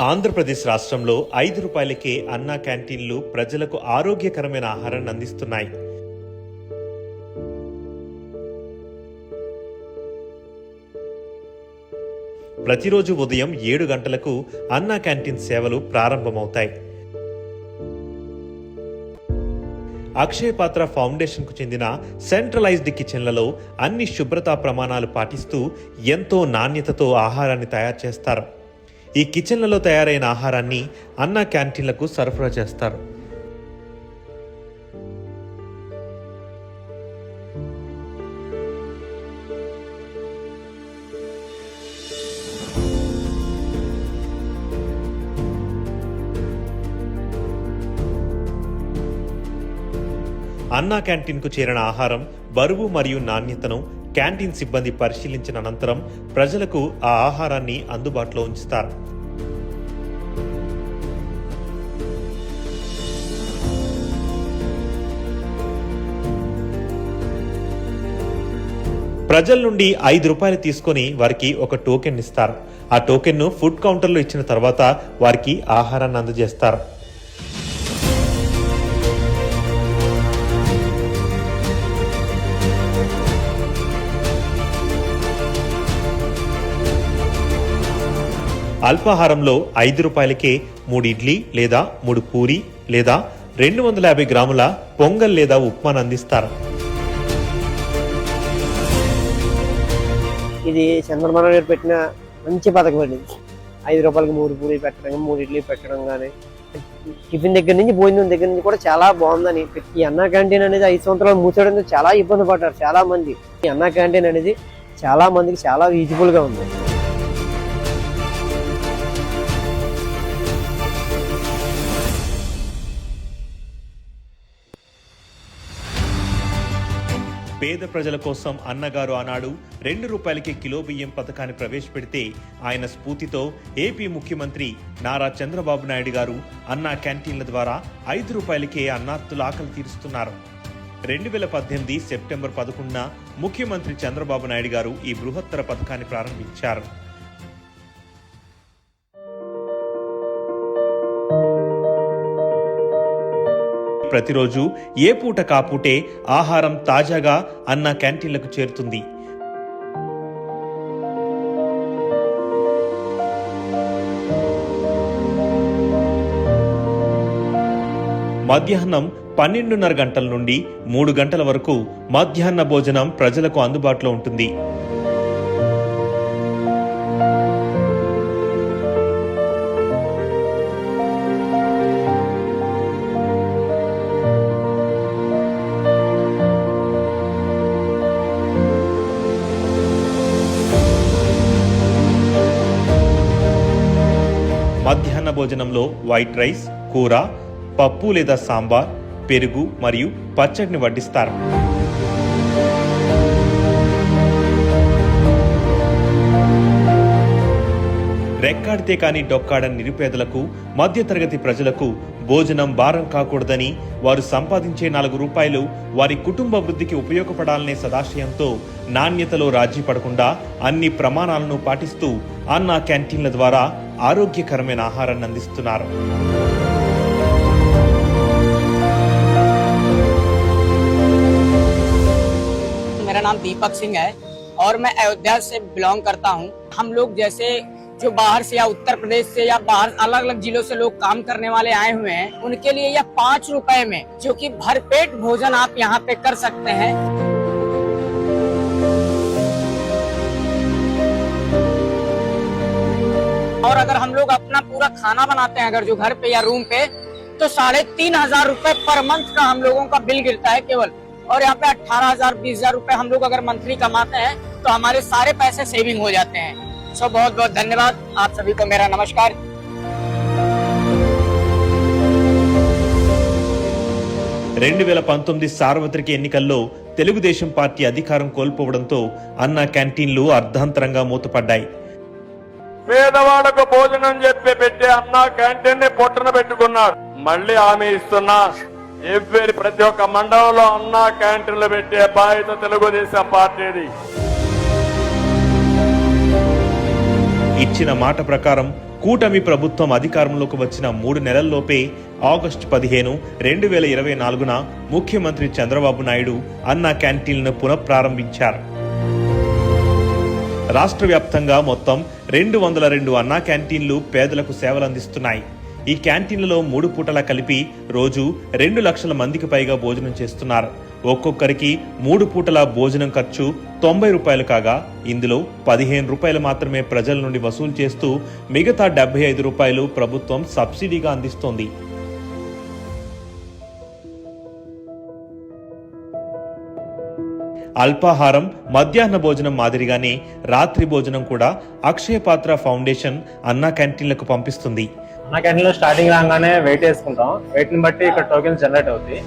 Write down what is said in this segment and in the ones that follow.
ఆంధ్రప్రదేశ్ రాష్ట్రంలో 5 రూపాయలకే అన్నా క్యాంటీన్లు ప్రజలకు ఆరోగ్యకరమైన ఆహారాన్ని అందిస్తున్నాయి. ప్రతిరోజు ఉదయం 7 గంటలకు అన్నా క్యాంటీన్ సేవలు ప్రారంభమవుతాయి. అక్షయ పాత్ర ఫౌండేషన్ కు చెందిన సెంట్రలైజ్డ్ కిచెన్లలో అన్ని శుభ్రతా ప్రమాణాలు పాటిస్తూ ఎంతో నాణ్యతతో ఆహారాన్ని తయారు చేస్తారు. ఈ కిచెన్లలో తయారైన ఆహారాన్ని అన్నా క్యాంటీన్లకు సరఫరా చేస్తారు. అన్నా క్యాంటీన్కు చేరిన ఆహారం బరువు మరియు నాణ్యతను క్యాంటీన్ సిబ్బంది పరిశీలించిన అనంతరం ప్రజలకు ఆ ఆహారాన్ని అందుబాటులో ఉంచుతారు. ప్రజల నుండి 5 రూపాయలు తీసుకొని వారికి ఒక టోకెన్ ఇస్తారు. ఆ టోకెన్ను ఫుడ్ కౌంటర్లో ఇచ్చిన తర్వాత వారికి ఆహారాన్ని అందజేస్తారు. అల్పాహారంలో 5 రూపాయలకే 3 ఇడ్లీ లేదా 3 పూరి లేదా 250 గ్రాముల పొంగల్ లేదా ఉప్మాను అందిస్తారు. ఇది చంద్రబాబు నాయుడు పెట్టిన మంచి పథకం అండి. 5 రూపాయలకి 3 పూరి పెట్టడం, 3 ఇడ్లీ పెట్టడం, కానీ టిఫిన్ దగ్గర నుంచి భోజనం దగ్గర నుంచి కూడా చాలా బాగుందని. ఈ అన్నా క్యాంటీన్ అనేది 5 సంవత్సరాలు మూసేయడంతో చాలా ఇబ్బంది పడ్డారు చాలా మంది. ఈ అన్నా క్యాంటీన్ అనేది చాలా మందికి చాలా యూజ్ఫుల్ గా ఉంది. పేద ప్రజల కోసం అన్నగారు ఆనాడు 2 రూపాయలకి కిలో బియ్యం పథకాన్ని ప్రవేశపెడితే ఆయన స్ఫూర్తితో ఏపీ ముఖ్యమంత్రి నారా చంద్రబాబు నాయుడు గారు అన్నా క్యాంటీన్ల ద్వారా 5 రూపాయలకే అన్నార్తుల ఆకలి తీరుస్తున్నారు. 2018 సెప్టెంబర్ 11న ముఖ్యమంత్రి చంద్రబాబు నాయుడు గారు ఈ బృహత్తర పథకాన్ని ప్రారంభించారు. ప్రతిరోజు ఏ పూట కాపూటే ఆహారం తాజాగా అన్నా క్యాంటీన్లకు చేరుతుంది. మధ్యాహ్నం 12:30 గంటల నుండి 3 గంటల వరకు మధ్యాహ్న భోజనం ప్రజలకు అందుబాటులో ఉంటుంది. మధ్యాహ్న భోజనంలో వైట్ రైస్, కూర, పప్పు లేదా సాంబార్, పెరుగు మరియు పచ్చడిని వడ్డిస్తారు. రెక్కాడితే కాని డొక్కాడని నిరుపేదలకు, మధ్యతరగతి ప్రజలకు భోజనం భారం కాకూడదని, వారు సంపాదించే 4 రూపాయలు వారి కుటుంబ వృద్ధికి ఉపయోగపడాలనే సదాశయంతో నాణ్యతలో రాజీ పడకుండా అన్ని ప్రమాణాలను పాటిస్తూ అన్నా క్యాంటీన్ల ద్వారా ఆరోగ్యకరమైన ఆహారాన్ని అందిస్తున్నారు. मेरा नाम दीपक सिंह है और मैं अयोध्या से बिलोंग करता हूँ. हम लोग जैसे जो बाहर से या उत्तर प्रदेश से या बाहर अलग अलग जिलों से लोग काम करने वाले आए हुए हैं, उनके लिए यह 5 रुपए में जो कि भरपेट भोजन आप यहाँ पे कर सकते हैं. और अगर हम लोग अपना पूरा खाना बनाते हैं अगर जो घर पे या रूम पे, तो 3,500 रुपए पर मंथ का हम लोगों का बिल गिरता है केवल. और यहाँ पे 18,000 20,000 रुपए हम लोग अगर मंथली कमाते हैं तो हमारे सारे पैसे सेविंग हो जाते हैं. सो बहुत बहुत धन्यवाद आप सभी को, मेरा नमस्कार. 2019 సార్వత్రిక ఎన్నికల్లో తెలుగుదేశం పార్టీ అధికారం కోల్పోవడంతో అన్నా క్యాంటీన్లు అర్ధాంతరంగా మూతపడ్డాయి. పేదవాళ్లకు భోజనం చెప్పి పెట్టే అన్నా క్యాంటీన్ ని పొట్టన పెట్టుకున్నారు. మళ్లీ హామీ ఇస్తున్నా, ప్రతి ఒక్క మండలంలో అన్నా క్యాంటీన్లు పెట్టే బాధ్యత తెలుగుదేశం పార్టీది. ఇచ్చిన మాట ప్రకారం కూటమి ప్రభుత్వం అధికారంలోకి వచ్చిన 3 నెలల్లోపే ఆగస్టు 15, 2024న ముఖ్యమంత్రి చంద్రబాబు నాయుడు అన్నా క్యాంటీన్లను పునఃప్రారంభించారు. రాష్ట్ర వ్యాప్తంగా మొత్తం 202 అన్నా క్యాంటీన్లు పేదలకు సేవలందిస్తున్నాయి. ఈ క్యాంటీన్లలో 3 పూటలా కలిపి రోజు 2 లక్షల మందికి పైగా భోజనం చేస్తున్నారు. ఒక్కొక్కరికి 3 పూటల భోజనం ఖర్చు 90 రూపాయలు కాగా ఇందులో 15 రూపాయలు మాత్రమే ప్రజల నుండి వసూలు చేస్తూ మిగతా 75 రూపాయలు ప్రభుత్వం సబ్సిడీగా అందిస్తోంది. అల్పాహారం, మధ్యాహ్న భోజనం మాదిరిగానే రాత్రి భోజనం కూడా అక్షయ పాత్ర ఫౌండేషన్ అన్నా క్యాంటీన్లకు పంపిస్తుంది. అన్నా క్యాంటీన్లో స్టార్టింగ్ రాగానే వెయిట్ వేసుకుంటాం. వెయిట్ ని బట్టి ఇక్కడ టోకెన్స్ జనరేట్ అవుతాయి.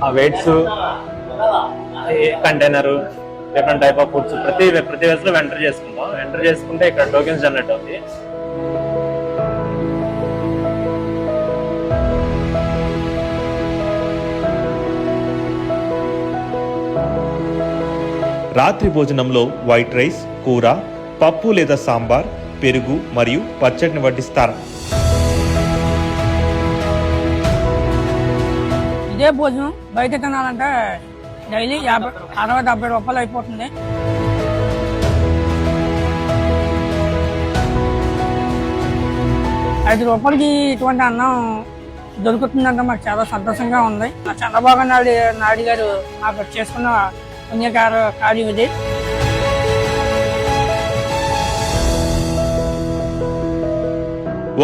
ఆ weights, container, different type of foods ప్రతి వెజ్ లో ఎంటర్ చేసుకుంటాం. ఎంటర్ చేసుకుంటే ఇక్కడ టోకెన్స్ జనరేట్ అవుతాయి. రాత్రి భోజనంలో వైట్ రైస్, కూర, పప్పు లేదా సాంబార్, పెరుగు మరియు పచ్చడిని వడ్డిస్తారు. ఇదే భోజనం బయట తినాలంటే డైలీ 60-70 రూపాయలు అయిపోతుంది. ₹5 ఇటువంటి అన్నం దొరుకుతుందంటే మాకు చాలా సంతోషంగా ఉంది. చంద్రబాబు నాయుడు గారు మాకు చేసుకున్న పుణ్యకార్యం ఇది.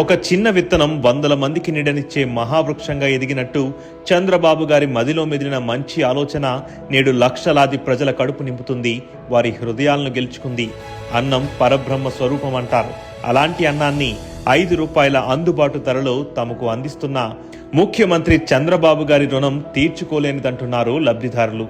ఒక చిన్న విత్తనం 100 మందికి నీడనిచ్చే మహావృక్షంగా ఎదిగినట్టు చంద్రబాబు గారి మదిలో మెదిలిన మంచి ఆలోచన నేడు లక్షలాది ప్రజల కడుపు నింపుతుంది, వారి హృదయాలను గెలుచుకుంది. అన్నం పరబ్రహ్మ స్వరూపం అంటారు. అలాంటి అన్నాన్ని 5 రూపాయల అందుబాటు ధరలో తమకు అందిస్తున్న ముఖ్యమంత్రి చంద్రబాబు గారి రుణం తీర్చుకోలేనిదంటున్నారు లబ్ధిదారులు.